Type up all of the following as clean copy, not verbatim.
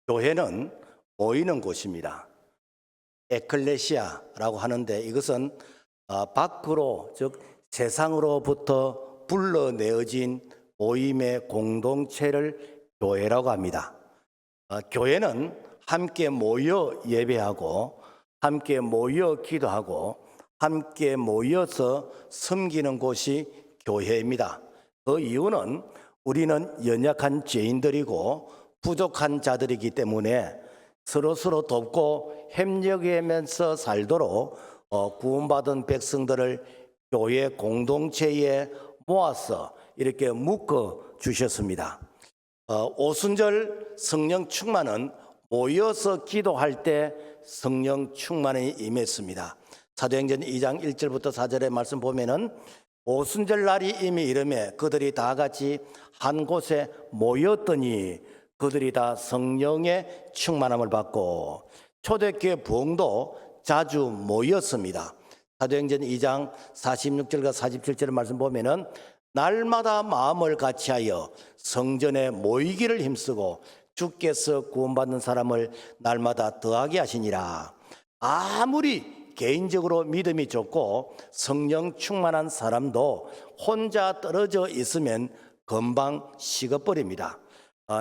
교회는 모이는 곳입니다. 에클레시아라고 하는데 이것은 밖으로 즉 세상으로부터 불러내어진 모임의 공동체를 교회라고 합니다. 교회는 함께 모여 예배하고 함께 모여 기도하고 함께 모여서 섬기는 곳이 교회입니다. 그 이유는 우리는 연약한 죄인들이고 부족한 자들이기 때문에 서로 돕고 협력하면서 살도록 구원받은 백성들을 교회 공동체에 모아서 이렇게 묶어 주셨습니다. 오순절 성령 충만은 모여서 기도할 때 성령 충만이 임했습니다. 사도행전 2장 1절부터 4절의 말씀 보면은 오순절 날이 이미 이르매 그들이 다 같이 한 곳에 모였더니 그들이 다 성령의 충만함을 받고 초대교회 부흥도 자주 모였습니다. 사도행전 2장 46절과 47절의 말씀 보면은 날마다 마음을 같이하여 성전에 모이기를 힘쓰고 주께서 구원받는 사람을 날마다 더하게 하시니라. 아무리 개인적으로 믿음이 좋고 성령 충만한 사람도 혼자 떨어져 있으면 금방 식어버립니다.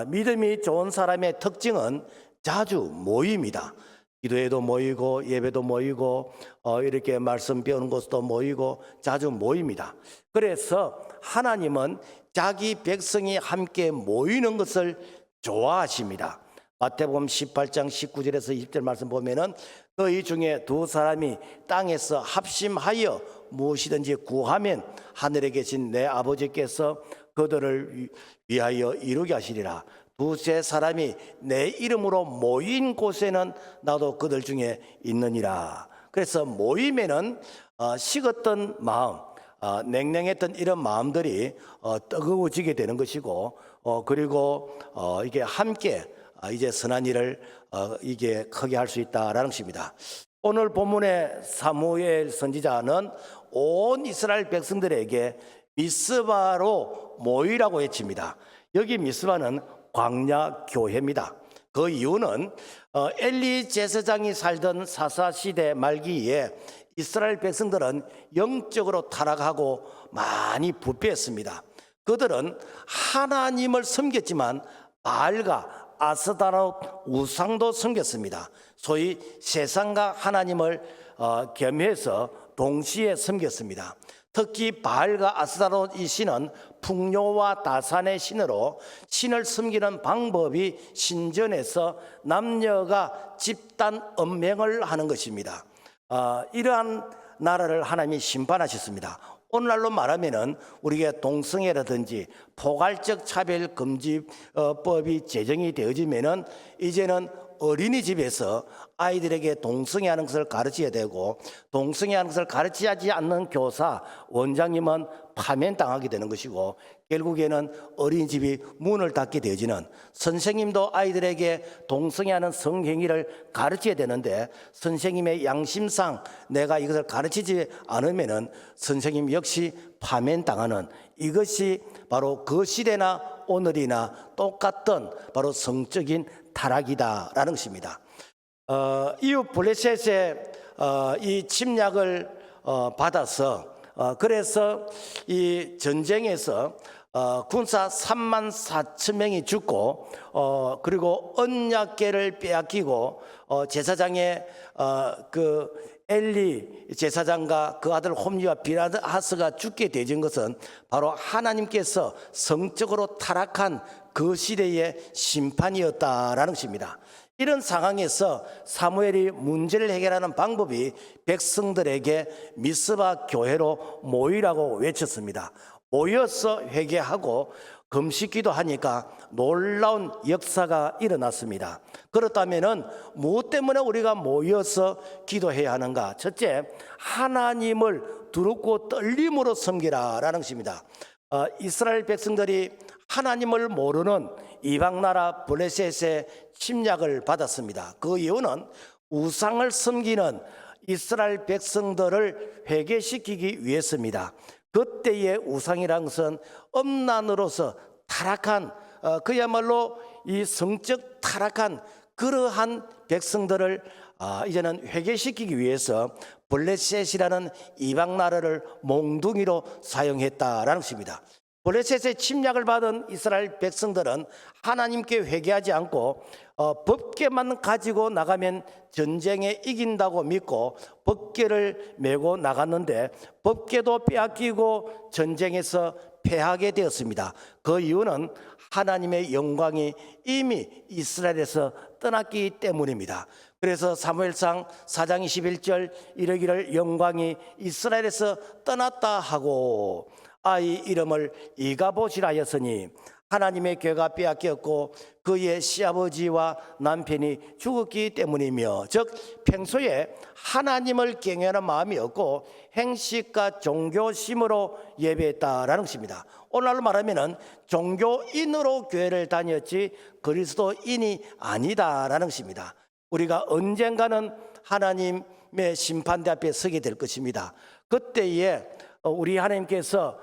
믿음이 좋은 사람의 특징은 자주 모입니다. 기도회도 모이고 예배도 모이고 이렇게 말씀 배우는 곳도 모이고 자주 모입니다. 그래서 하나님은 자기 백성이 함께 모이는 것을 좋아하십니다. 마태복음 18장 19절에서 20절 말씀 보면은 너희 중에 두 사람이 땅에서 합심하여 무엇이든지 구하면 하늘에 계신 내 아버지께서 그들을 위하여 이루게 하시리라. 두세 사람이 내 이름으로 모인 곳에는 나도 그들 중에 있느니라. 그래서 모임에는 식었던 마음, 냉랭했던 이런 마음들이 뜨거워지게 되는 것이고, 그리고 이게 함께 이제 선한 일을 이게 크게 할 수 있다라는 것입니다. 오늘 본문의 사무엘 선지자는 온 이스라엘 백성들에게 미스바로 모이라고 외칩니다. 여기 미스바는 광야 교회입니다. 그 이유는 엘리 제사장이 살던 사사시대 말기에 이스라엘 백성들은 영적으로 타락하고 많이 부패했습니다. 그들은 하나님을 섬겼지만 바알과 아스타롯 우상도 섬겼습니다. 소위 세상과 하나님을 겸해서 동시에 섬겼습니다. 특히 바알과 아스타롯 이 신은 풍요와 다산의 신으로 신을 섬기는 방법이 신전에서 남녀가 집단 음행을 하는 것입니다. 이러한 나라를 하나님이 심판하셨습니다. 오늘날로 말하면은 우리가 동성애라든지 포괄적 차별 금지법이 제정이 되어지면은 이제는 어린이집에서 아이들에게 동성애하는 것을 가르쳐야 되고 동성애하는 것을 가르치지 않는 교사, 원장님은 파면당하게 되는 것이고 결국에는 어린이집이 문을 닫게 되어지는 선생님도 아이들에게 동성애하는 성행위를 가르쳐야 되는데 선생님의 양심상 내가 이것을 가르치지 않으면은 선생님 역시 파면당하는 이것이 바로 그 시대나 오늘이나 똑같던 바로 성적인 타락이다라는 것입니다. 이웃 블레셋의 이 침략을 받아서 그래서 이 전쟁에서 군사 3만 4천 명이 죽고 그리고 언약궤를 빼앗기고 제사장의 그 엘리 제사장과 그 아들 홈리와 비나하스가 죽게 되진 것은 바로 하나님께서 성적으로 타락한 그 시대의 심판이었다라는 것입니다. 이런 상황에서 사무엘이 문제를 해결하는 방법이 백성들에게 미스바 교회로 모이라고 외쳤습니다. 모여서 회개하고 금식기도 하니까 놀라운 역사가 일어났습니다. 그렇다면 무엇 때문에 우리가 모여서 기도해야 하는가? 첫째, 하나님을 두렵고 떨림으로 섬기라라는 것입니다. 이스라엘 백성들이 하나님을 모르는 이방나라 블레셋의 침략을 받았습니다. 그 이유는 우상을 섬기는 이스라엘 백성들을 회개시키기 위해서입니다. 그때의 우상이란 것은 음란으로서 타락한 그야말로 이 성적 타락한 그러한 백성들을 이제는 회개시키기 위해서 블레셋이라는 이방 나라를 몽둥이로 사용했다라는 것입니다. 블레셋의 침략을 받은 이스라엘 백성들은 하나님께 회개하지 않고 법궤만 가지고 나가면 전쟁에 이긴다고 믿고 법궤를 메고 나갔는데 법궤도 빼앗기고 전쟁에서 패하게 되었습니다. 그 이유는 하나님의 영광이 이미 이스라엘에서 떠났기 때문입니다. 그래서 사무엘상 4장 21절 이르기를 영광이 이스라엘에서 떠났다 하고 아이 이름을 이가봇이라 하였으니 하나님의 궤가 빼앗겼고 그의 시아버지와 남편이 죽었기 때문이며, 즉 평소에 하나님을 경외하는 마음이 없고 행식과 종교심으로 예배했다라는 것입니다. 오늘날로 말하면 종교인으로 교회를 다녔지 그리스도인이 아니다라는 것입니다. 우리가 언젠가는 하나님의 심판대 앞에 서게 될 것입니다. 그때에 우리 하나님께서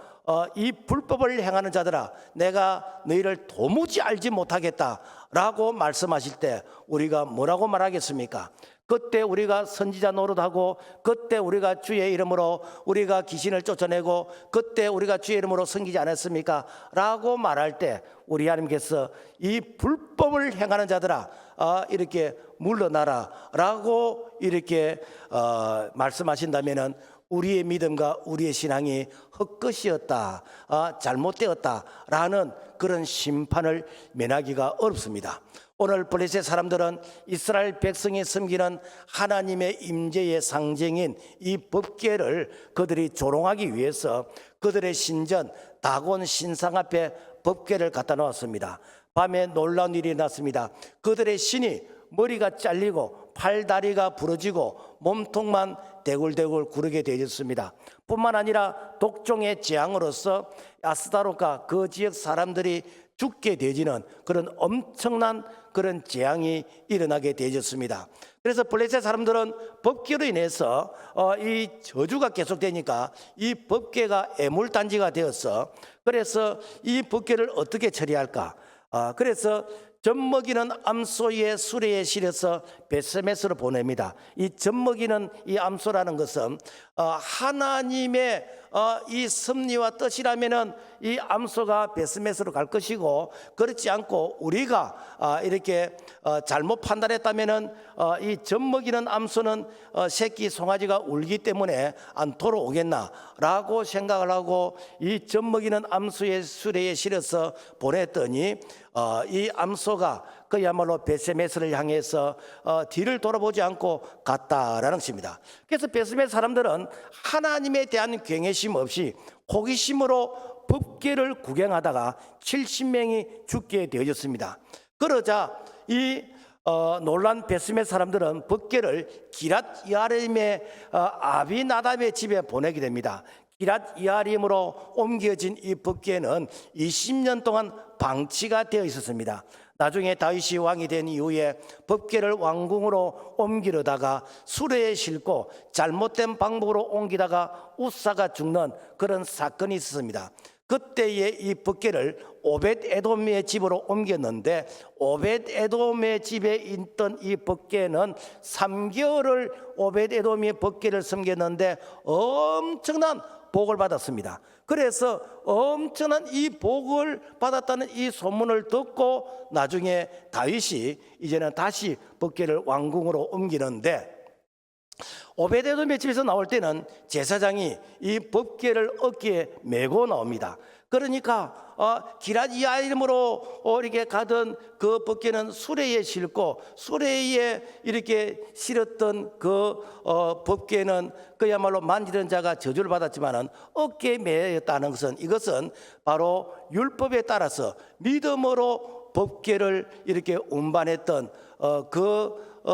이 불법을 행하는 자들아 내가 너희를 도무지 알지 못하겠다라고 말씀하실 때 우리가 뭐라고 말하겠습니까? 그때 우리가 선지자 노릇하고 그때 우리가 주의 이름으로 우리가 귀신을 쫓아내고 그때 우리가 주의 이름으로 섬기지 않았습니까? 라고 말할 때 우리 하나님께서 이 불법을 행하는 자들아 이렇게 물러나라 라고 이렇게 말씀하신다면은 우리의 믿음과 우리의 신앙이 헛것이었다, 잘못되었다라는 그런 심판을 면하기가 어렵습니다. 오늘 블레셋 사람들은 이스라엘 백성이 섬기는 하나님의 임재의 상징인 이 법궤를 그들이 조롱하기 위해서 그들의 신전 다곤 신상 앞에 법궤를 갖다 놓았습니다. 밤에 놀라운 일이 났습니다. 그들의 신이 머리가 잘리고 팔다리가 부러지고 몸통만 대굴대굴 구르게 되었습니다. 뿐만 아니라 독종의 재앙으로서 아스타롯과 그 지역 사람들이 죽게 되지는 그런 엄청난 그런 재앙이 일어나게 되었습니다. 그래서 블레셋 사람들은 법궤로 인해서 이 저주가 계속되니까 이 법궤가 애물단지가 되어서 그래서 이 법궤를 어떻게 처리할까? 그래서 젖먹이는 암소의 수레에 실어서 베스메스로 보냅니다. 이 젖먹이는 이 암소라는 것은 하나님의 이 섭리와 뜻이라면은 이 암소가 베스메스로 갈 것이고, 그렇지 않고 우리가 이렇게 잘못 판단했다면은 이 젖먹이는 암소는 새끼 송아지가 울기 때문에 안 돌아오겠나라고 생각을 하고 이 젖먹이는 암소의 수레에 실어서 보냈더니 이 암소가 그야말로 베스메스를 향해서 뒤를 돌아보지 않고 갔다라는 것입니다. 그래서 베스메스 사람들은 하나님에 대한 경외심 없이 호기심으로 법궤를 구경하다가 70명이 죽게 되어졌습니다. 그러자 이 놀란 베스메스 사람들은 법궤를 기랏 여아림의 아비나답의 집에 보내게 됩니다. 기랏 여아림으로 옮겨진 이 법궤는 20년 동안 방치가 되어 있었습니다. 나중에 다윗이 왕이 된 이후에 법궤를 왕궁으로 옮기려다가 수레에 싣고 잘못된 방법으로 옮기다가 우사가 죽는 그런 사건이 있었습니다. 그때에 이 법궤를 오벳 에돔의 집으로 옮겼는데 오벳 에돔의 집에 있던 이 법궤는 3개월을 오벳 에돔의 법궤를 섬겼는데 엄청난 복을 받았습니다. 그래서 엄청난 이 복을 받았다는 이 소문을 듣고 나중에 다윗이 이제는 다시 법궤를 왕궁으로 옮기는데 오벳에돔의 집에서 나올 때는 제사장이 이 법궤를 어깨에 메고 나옵니다. 그러니까 기랏 여아림으로 이렇게 가던 그 법궤는 수레에 싣고 수레에 이렇게 실었던 그 법궤는 그야말로 만지던 자가 저주를 받았지만은 어깨에 매였다는 것은 이것은 바로 율법에 따라서 믿음으로 법궤를 이렇게 운반했던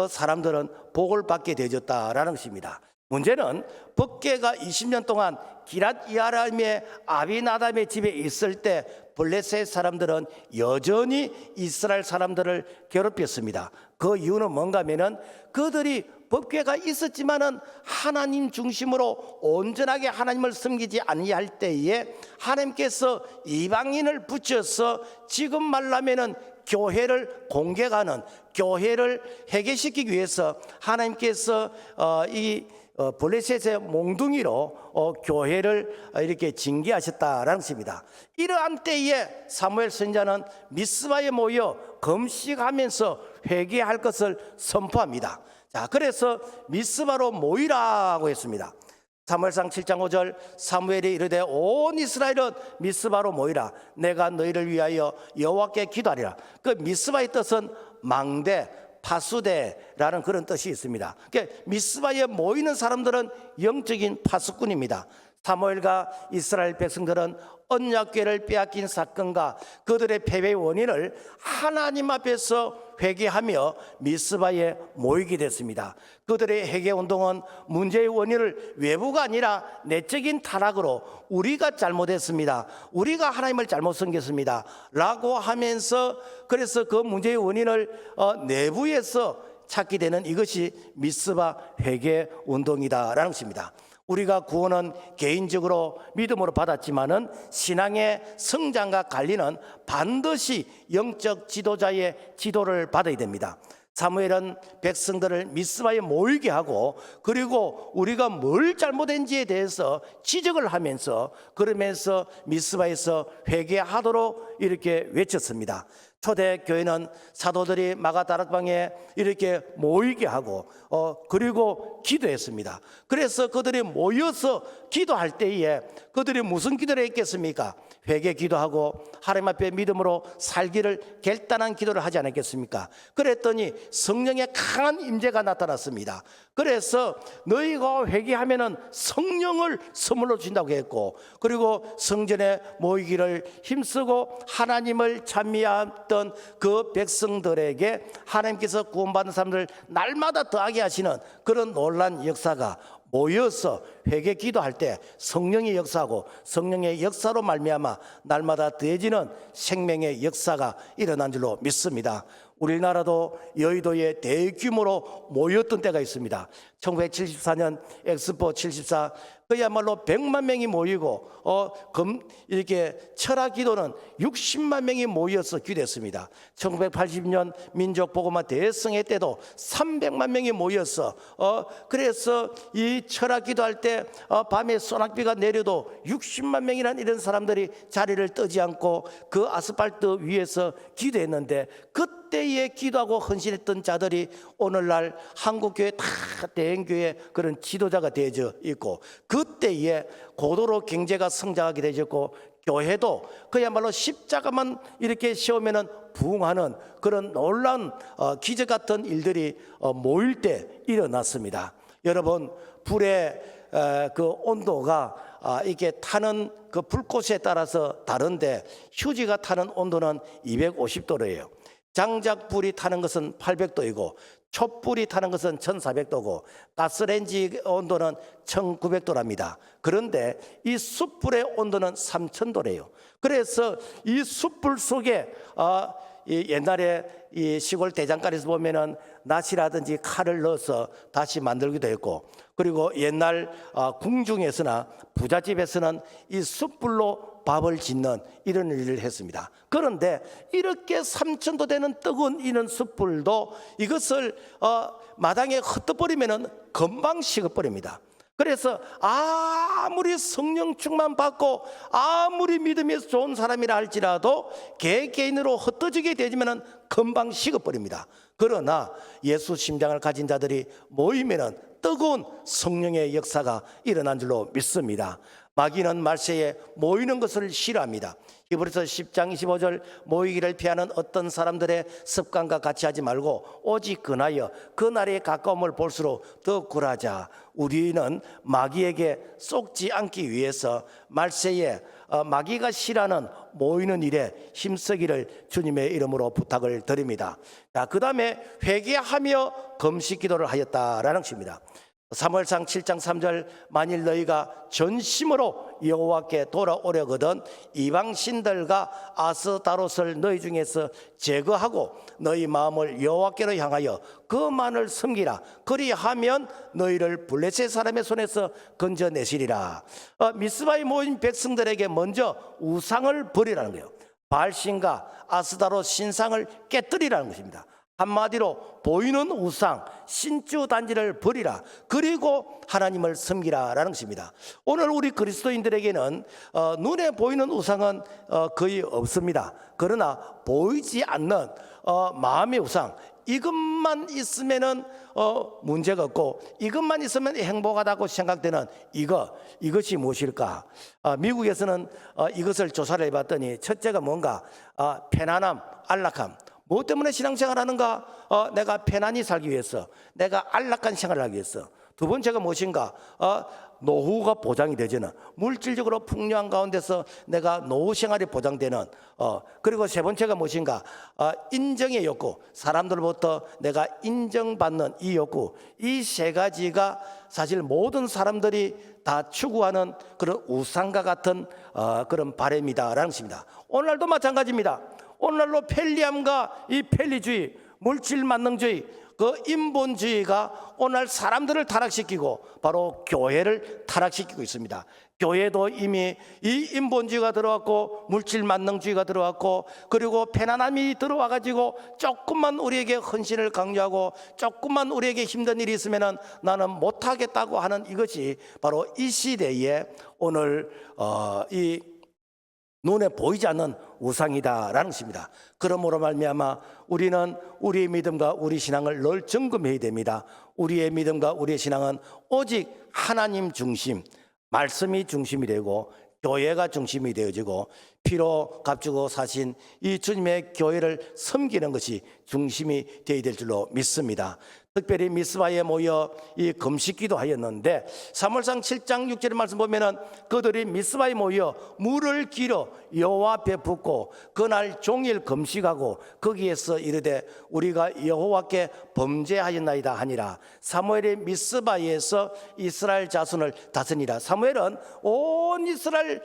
사람들은 복을 받게 되어졌다라는 것입니다. 문제는 법궤가 20년 동안 기랏 여아림의 아비나답의 집에 있을 때 블레셋 사람들은 여전히 이스라엘 사람들을 괴롭혔습니다. 그 이유는 뭔가 하면은 그들이 법궤가 있었지만은 하나님 중심으로 온전하게 하나님을 섬기지 아니할 때에 하나님께서 이방인을 붙여서 지금 말하면은 교회를 공격하는, 교회를 해결시키기 위해서 하나님께서 이 블레셋의 몽둥이로 교회를 이렇게 징계하셨다라는 것입니다. 이러한 때에 사무엘 선지자는 미스바에 모여 금식하면서 회개할 것을 선포합니다. 자, 그래서 미스바로 모이라고 했습니다. 사무엘상 7장 5절, 사무엘이 이르되 온 이스라엘은 미스바로 모이라. 내가 너희를 위하여 여호와께 기도하리라. 그 미스바의 뜻은 망대, 파수대라는 그런 뜻이 있습니다. 그러니까 미스바에 모이는 사람들은 영적인 파수꾼입니다. 사무엘과 이스라엘 백성들은 언약궤를 빼앗긴 사건과 그들의 패배의 원인을 하나님 앞에서 회개하며 미스바에 모이게 됐습니다. 그들의 회개 운동은 문제의 원인을 외부가 아니라 내적인 타락으로 우리가 잘못했습니다, 우리가 하나님을 잘못 섬겼습니다 라고 하면서, 그래서 그 문제의 원인을 내부에서 찾게 되는 이것이 미스바 회개 운동이다라는 것입니다. 우리가 구원은 개인적으로 믿음으로 받았지만은 신앙의 성장과 관리는 반드시 영적 지도자의 지도를 받아야 됩니다. 사무엘은 백성들을 미스바에 모이게 하고, 그리고 우리가 뭘 잘못했는지에 대해서 지적을 하면서, 그러면서 미스바에서 회개하도록 이렇게 외쳤습니다. 초대교회는 사도들이 마가다락방에 이렇게 모이게 하고 그리고 기도했습니다. 그래서 그들이 모여서 기도할 때에 그들이 무슨 기도를 했겠습니까? 회개 기도하고 하나님 앞에 믿음으로 살기를 결단한 기도를 하지 않았겠습니까? 그랬더니 성령의 강한 임재가 나타났습니다. 그래서 너희가 회개하면은 성령을 선물로 준다고 했고, 그리고 성전에 모이기를 힘쓰고 하나님을 찬미했던 그 백성들에게 하나님께서 구원받은 사람들 날마다 더하게 하시는 그런 놀란 역사가, 모여서 회개 기도할 때 성령의 역사하고 성령의 역사로 말미암아 날마다 더해지는 생명의 역사가 일어난 줄로 믿습니다. 우리나라도 여의도에 대규모로 모였던 때가 있습니다. 1974년 엑스포 74, 그야말로 100만 명이 모이고 이렇게 철학 기도는 60만 명이 모여서 기도했습니다. 1980년 민족복음화 대성회 때도 300만 명이 모여서 그래서 이 철학 기도할 때 밤에 소낙비가 내려도 60만 명이라는 이런 사람들이 자리를 뜨지 않고 그 아스팔트 위에서 기도했는데, 그때에 기도하고 헌신했던 자들이 오늘날 한국교회 다 대형교회 그런 지도자가 되어져 있고, 그때에 고도로 경제가 성장하게 되었고, 교회도 그야말로 십자가만 이렇게 세우면은 부흥하는 그런 놀라운 기적 같은 일들이 모일 때 일어났습니다. 여러분, 불의 그 온도가 이게 타는 그 불꽃에 따라서 다른데, 휴지가 타는 온도는 250도래요. 장작불이 타는 것은 800도이고 촛불이 타는 것은 1400도고 가스레인지 온도는 1900도랍니다. 그런데 이 숯불의 온도는 3000도래요. 그래서 이 숯불 속에 옛날에 이 시골 대장간에서 보면은 낫이라든지 칼을 넣어서 다시 만들기도 했고, 그리고 옛날 궁중에서나 부잣집에서는 이 숯불로 밥을 짓는 이런 일을 했습니다. 그런데 이렇게 3000도 되는 뜨거운 이런 숯불도 이것을 마당에 흩어버리면은 금방 식어버립니다. 그래서 아무리 성령 충만 받고 아무리 믿음이 좋은 사람이라 할지라도 개개인으로 흩어지게 되지면은 금방 식어버립니다. 그러나 예수 심장을 가진 자들이 모이면은 뜨거운 성령의 역사가 일어난 줄로 믿습니다. 마귀는 말세에 모이는 것을 싫어합니다. 히브리서 10장 25절, 모이기를 피하는 어떤 사람들의 습관과 같이 하지 말고 오직 근하여 그 날의 가까움을 볼수록 더 굴하자. 우리는 마귀에게 속지 않기 위해서 말세에 마귀가 싫어하는 모이는 일에 힘쓰기를 주님의 이름으로 부탁을 드립니다. 그 다음에 회개하며 금식 기도를 하였다라는 것입니다. 사무엘상 7장 3절, 만일 너희가 전심으로 여호와께 돌아오려거든 이방 신들과 아스다롯을 너희 중에서 제거하고 너희 마음을 여호와께로 향하여 그만을 섬기라. 그리하면 너희를 블레셋 사람의 손에서 건져내시리라. 미스바에 모인 백성들에게 먼저 우상을 버리라는 거예요. 바알신과 아스다로 신상을 깨뜨리라는 것입니다. 한마디로 보이는 우상, 신주 단지를 버리라. 그리고 하나님을 섬기라라는 것입니다. 오늘 우리 그리스도인들에게는 눈에 보이는 우상은 거의 없습니다. 그러나 보이지 않는 마음의 우상, 이것만 있으면은 문제가 없고 이것만 있으면 행복하다고 생각되는 이것이 무엇일까? 미국에서는 이것을 조사를 해봤더니 첫째가 뭔가 편안함, 안락함. 뭐 때문에 신앙생활 하는가? 내가 편안히 살기 위해서, 내가 안락한 생활을 하기 위해서. 두 번째가 무엇인가? 노후가 보장이 되지는, 물질적으로 풍요한 가운데서 내가 노후 생활이 보장되는. 그리고 세 번째가 무엇인가? 인정의 욕구, 사람들로부터 내가 인정받는 이 욕구. 이 세 가지가 사실 모든 사람들이 다 추구하는 그런 우상과 같은 그런 바람이다라는 것입니다. 오늘날도 마찬가지입니다. 오늘날로 편리함과 이 편리주의, 물질 만능주의, 그 인본주의가 오늘 사람들을 타락시키고 바로 교회를 타락시키고 있습니다. 교회도 이미 이 인본주의가 들어왔고 물질 만능주의가 들어왔고 그리고 편안함이 들어와 가지고 조금만 우리에게 헌신을 강요하고 조금만 우리에게 힘든 일이 있으면 나는 못하겠다고 하는 이것이 바로 이 시대에 오늘 이 눈에 보이지 않는 우상이다라는 것입니다. 그러므로 말미암아 우리는 우리의 믿음과 우리 신앙을 늘 점검해야 됩니다. 우리의 믿음과 우리의 신앙은 오직 하나님 중심, 말씀이 중심이 되고 교회가 중심이 되어지고 피로 값주고 사신 이 주님의 교회를 섬기는 것이 중심이 되어야 될 줄로 믿습니다. 특별히 미스바에 모여 이 금식기도 하였는데 사무엘상 7장 6절의 말씀 보면은 그들이 미스바에 모여 물을 길어 여호와 앞에 붓고 그날 종일 금식하고 거기에서 이르되 우리가 여호와께 범죄하였나이다 하니라. 사무엘이 미스바에서 이스라엘 자손을 다스리라. 사무엘은 온 이스라엘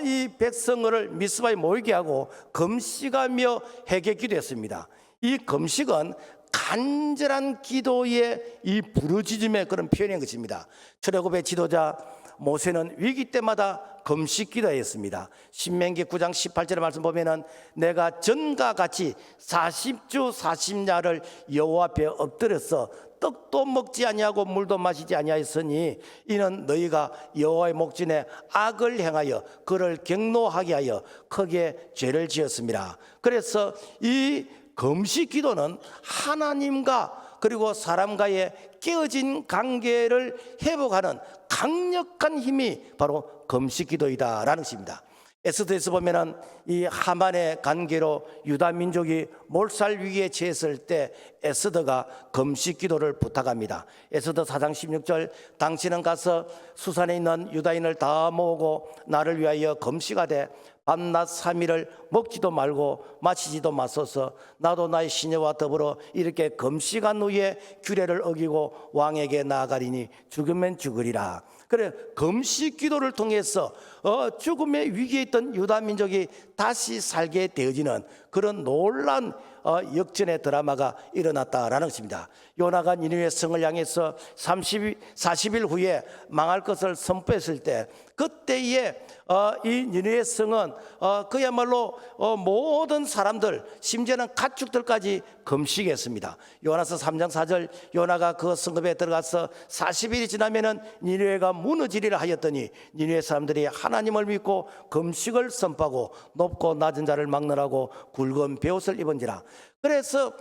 이 백성을 미스바에 모이게 하고 금식하며 회개 기도했습니다. 이 금식은 간절한 기도의 이 부르짖음의 그런 표현인 것입니다. 출애굽의 지도자 모세는 위기 때마다 금식 기도했습니다. 신명기 9장 18절의 말씀 보면은 내가 전과 같이 40주 40야를 여호와 앞에 엎드려서 떡도 먹지 아니하고 물도 마시지 아니하였으니 이는 너희가 여호와의 목전에 악을 행하여 그를 경노하게 하여 크게 죄를 지었습니다. 그래서 이 금식 기도는 하나님과 그리고 사람과의 깨어진 관계를 회복하는 강력한 힘이 바로 금식 기도이다라는 것입니다. 에스더에서 보면은 이 하만의 관계로 유다 민족이 몰살 위기에 처했을 때 에스더가 금식 기도를 부탁합니다. 에스더 4장 16절 당신은 가서 수산에 있는 유다인을 다 모으고 나를 위하여 금식하되 밤낮 3일을 먹지도 말고 마시지도 마소서. 나도 나의 시녀와 더불어 이렇게 금식한 후에 규례를 어기고 왕에게 나아가리니 죽으면 죽으리라. 그래 금식 기도를 통해서 죽음의 위기에 있던 유다 민족이 다시 살게 되어지는 그런 놀라운 역전의 드라마가 일어났다라는 것입니다. 요나가 니느웨 성을 향해서 40일 후에 망할 것을 선포했을 때 그때에 이 니느웨 성은 그야말로 모든 사람들 심지어는 가축들까지 금식했습니다. 요나서 3장 4절 요나가 그 성읍에 들어가서 40일이 지나면은 니느웨가 무너지리라 하였더니 니느웨 사람들이 하나님을 믿고 금식을 선포하고 높고 낮은 자를 막론하고 굵은 베옷을 입은지라. 그래서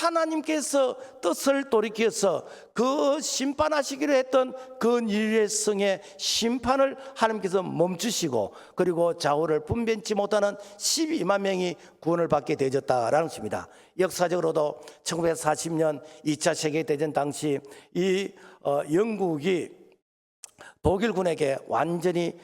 하나님께서 뜻을 돌이켜서 그 심판하시기로 했던 그 니느웨 성의 심판을 하나님께서 멈추시고 그리고 좌우를 분변치 못하는 12만 명이 구원을 받게 되어졌다라는 것입니다. 역사적으로도 1940년 2차 세계대전 당시 이 영국이 독일군에게 완전히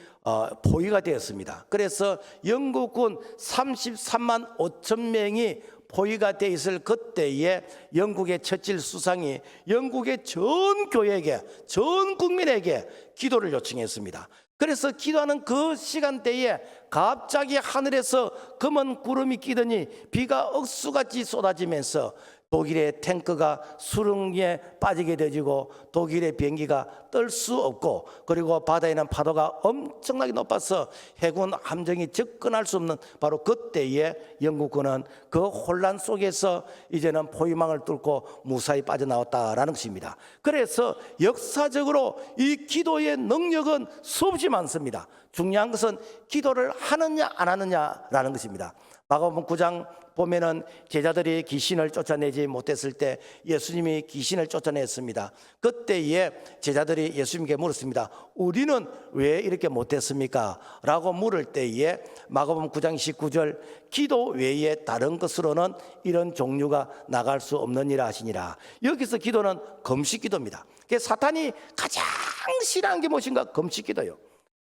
포위가 되었습니다. 그래서 영국군 33만 5천 명이 포위가 되어 있을 그때에 영국의 처칠 수상이 영국의 전 교회에게 전 국민에게 기도를 요청했습니다. 그래서 기도하는 그 시간대에 갑자기 하늘에서 검은 구름이 끼더니 비가 억수같이 쏟아지면서 독일의 탱크가 수렁에 빠지게 되지고 독일의 비행기가 뜰 수 없고, 그리고 바다에는 파도가 엄청나게 높아서 해군 함정이 접근할 수 없는 바로 그때에 영국군은 그 혼란 속에서 이제는 포위망을 뚫고 무사히 빠져나왔다라는 것입니다. 그래서 역사적으로 이 기도의 능력은 수없이 많습니다. 중요한 것은 기도를 하느냐 안 하느냐라는 것입니다. 마가복음 9장 보면은 제자들이 귀신을 쫓아내지 못했을 때 예수님이 귀신을 쫓아냈습니다. 그때에 제자들이 예수님께 물었습니다. 우리는 왜 이렇게 못했습니까? 라고 물을 때에 마가복음 9장 19절, 기도 외에 다른 것으로는 이런 종류가 나갈 수 없느니라 하시니라. 여기서 기도는 금식 기도입니다. 사탄이 가장 싫어하는 게 무엇인가? 금식 기도예요.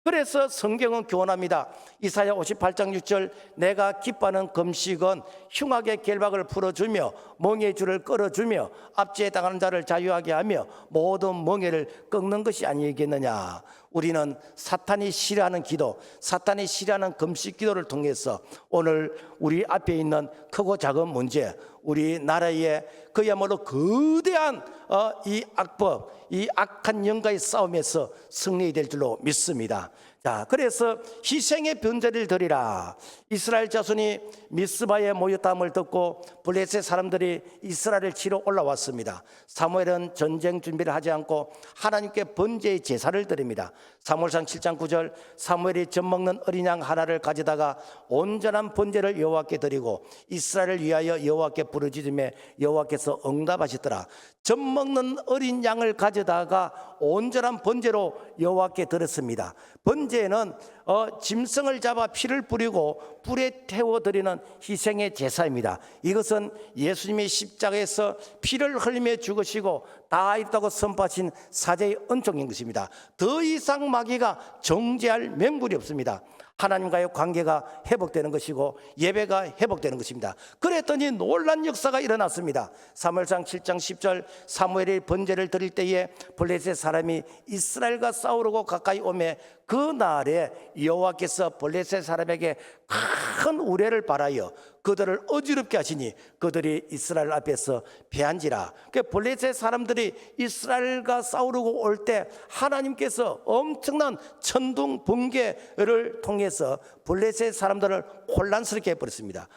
그래서 성경은 교훈합니다. 이사야 58장 6절, 내가 기뻐하는 금식은 흉악의 결박을 풀어주며 멍에의 줄을 끌어주며 압제에 당하는 자를 자유하게 하며 모든 멍에를 꺾는 것이 아니겠느냐. 우리는 사탄이 싫어하는 기도, 사탄이 싫어하는 금식 기도를 통해서 오늘 우리 앞에 있는 크고 작은 문제, 우리나라의 그야말로 거대한 이 악법, 이 악한 영과의 싸움에서 승리될 줄로 믿습니다. 자, 그래서 희생의 변제를 드리라. 이스라엘 자손이 미스바에 모였다함을 듣고 블레셋 사람들이 이스라엘을 치러 올라왔습니다. 사무엘은 전쟁 준비를 하지 않고 하나님께 번제의 제사를 드립니다. 사무엘상 7장 9절, 사무엘이 젖먹는 어린 양 하나를 가져다가 온전한 번제를 여호와께 드리고 이스라엘을 위하여 여호와께 부르짖음에 여호와께서 응답하시더라. 젖먹는 어린 양을 가져다가 온전한 번제로 여호와께 드렸습니다. 번제는 짐승을 잡아 피를 뿌리고 불에 태워드리는 희생의 제사입니다. 이것은 예수님이 십자가에서 피를 흘리며 죽으시고 다 있다고 선포하신 사제의 은총인 것입니다. 더 이상 마귀가 정죄할 명분이 없습니다. 하나님과의 관계가 회복되는 것이고 예배가 회복되는 것입니다. 그랬더니 놀란 역사가 일어났습니다. 사무엘상 7장 10절, 사무엘이 번제를 드릴 때에 블레셋 사람이 이스라엘과 싸우려고 가까이 오매 그날에 여호와께서 블레셋 사람에게 큰 우레를 발하여 그들을 어지럽게 하시니 그들이 이스라엘 앞에서 패한지라. 블레셋 사람들이 이스라엘과 싸우려고 올 때 하나님께서 엄청난 천둥 번개를 통해서 블레셋 사람들을 혼란스럽게 해버렸습니다.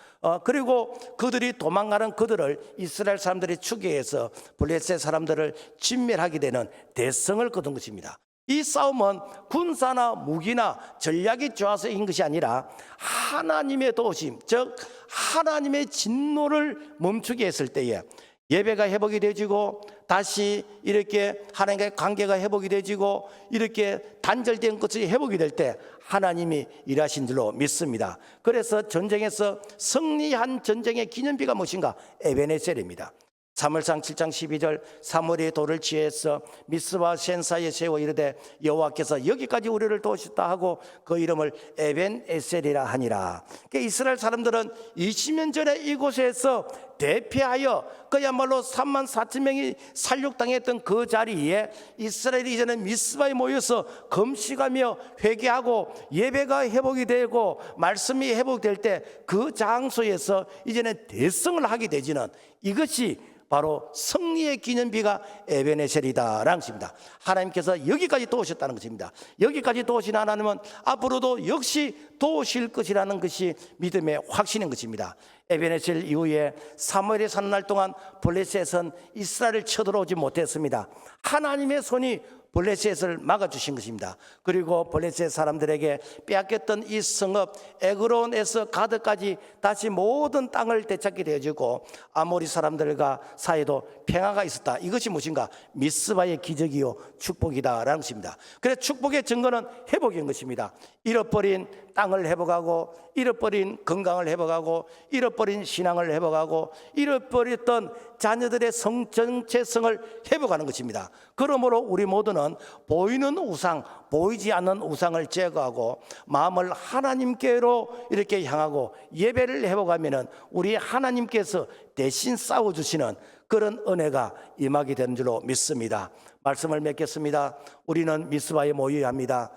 그리고 그들이 도망가는 그들을 이스라엘 사람들이 추격해서 블레셋 사람들을 진멸하게 되는 대성을 거둔 것입니다. 이 싸움은 군사나 무기나 전략이 좋아서 이긴 것이 아니라 하나님의 도우심, 즉 하나님의 진노를 멈추게 했을 때에 예배가 회복이 되지고 다시 이렇게 하나님과의 관계가 회복이 되지고 이렇게 단절된 것이 회복이 될 때 하나님이 일하신 줄로 믿습니다. 그래서 전쟁에서 승리한 전쟁의 기념비가 무엇인가? 에베네셀입니다. 사무엘상 7장 12절, 사무엘이 돌을 취해서 미스바 센사에 세워 이르되 여호와께서 여기까지 우리를 도우셨다 하고 그 이름을 에벤에셀이라 하니라. 이스라엘 사람들은 20년 전에 이곳에서 대피하여 그야말로 3만 4천 명이 살육당했던 그 자리에 이스라엘이 이제는 미스바에 모여서 금식하며 회개하고 예배가 회복이 되고 말씀이 회복될 때 그 장소에서 이제는 대성을 하게 되지는 이것이 바로 승리의 기념비가 에베네셀이다라는 것입니다. 하나님께서 여기까지 도우셨다는 것입니다. 여기까지 도우신 하나님은 앞으로도 역시 도우실 것이라는 것이 믿음의 확신인 것입니다. 에베네셀 이후에 사무엘이 사는 날 동안 블레셋은 이스라엘을 쳐들어오지 못했습니다. 하나님의 손이 블레셋을 막아주신 것입니다. 그리고 블레셋 사람들에게 빼앗겼던 이 성읍 에그론에서 가드까지 다시 모든 땅을 되찾게 되어지고 아모리 사람들과 사이도 평화가 있었다. 이것이 무엇인가? 미스바의 기적이요 축복이다라는 것입니다. 그래서 축복의 증거는 회복인 것입니다. 잃어버린 땅을 회복하고 잃어버린 건강을 회복하고 잃어버린 신앙을 회복하고 잃어버렸던 자녀들의 성 정체성을 회복하는 것입니다. 그러므로 우리 모두는 보이는 우상, 보이지 않는 우상을 제거하고 마음을 하나님께로 이렇게 향하고 예배를 회복하면은 우리 하나님께서 대신 싸워주시는 그런 은혜가 임하게 되는 줄로 믿습니다. 말씀을 맺겠습니다. 우리는 미스바에 모여야 합니다.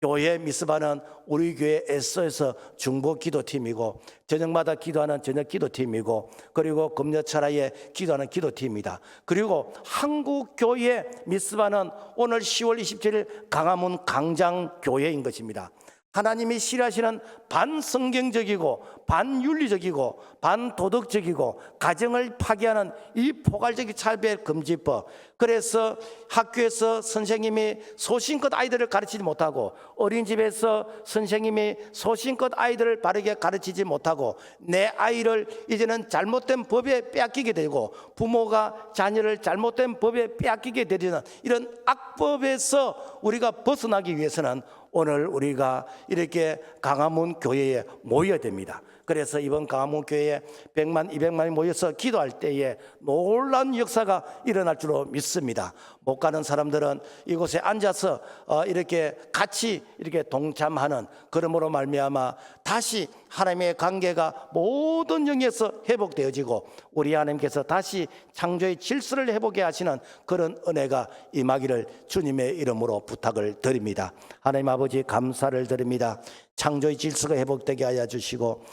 교회 미스바는 우리 교회 에서에서 중보 기도팀이고 저녁마다 기도하는 저녁 기도팀이고 그리고 금요철야에 기도하는 기도팀입니다. 그리고 한국 교회 미스바는 오늘 10월 27일 강화문 강장교회인 것입니다. 하나님이 싫어하시는 반성경적이고 반윤리적이고 반도덕적이고 가정을 파괴하는 이 포괄적인 차별금지법, 그래서 학교에서 선생님이 소신껏 아이들을 가르치지 못하고 어린이집에서 선생님이 소신껏 아이들을 바르게 가르치지 못하고 내 아이를 이제는 잘못된 법에 빼앗기게 되고 부모가 자녀를 잘못된 법에 빼앗기게 되는 이런 악법에서 우리가 벗어나기 위해서는 오늘 우리가 이렇게 강화문 교회에 모여야 됩니다. 그래서 이번 강화문 교회에 100만, 200만이 모여서 기도할 때에 놀라운 역사가 일어날 줄로 믿습니다. 못 가는 사람들은 이곳에 앉아서 이렇게 같이 이렇게 동참하는, 그러므로 말미암아 다시 하나님의 관계가 모든 영역에서 회복되어지고 우리 하나님께서 다시 창조의 질서를 회복해 하시는 그런 은혜가 임하기를 주님의 이름으로 부탁을 드립니다. 하나님 아버지 감사를 드립니다. 창조의 질서가 회복되게 하여 주시고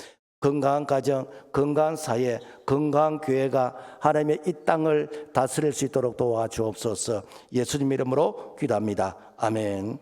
건강한 가정, 건강한 사회, 건강한 교회가 하나님의 이 땅을 다스릴 수 있도록 도와주옵소서. 예수님 이름으로 기도합니다. 아멘.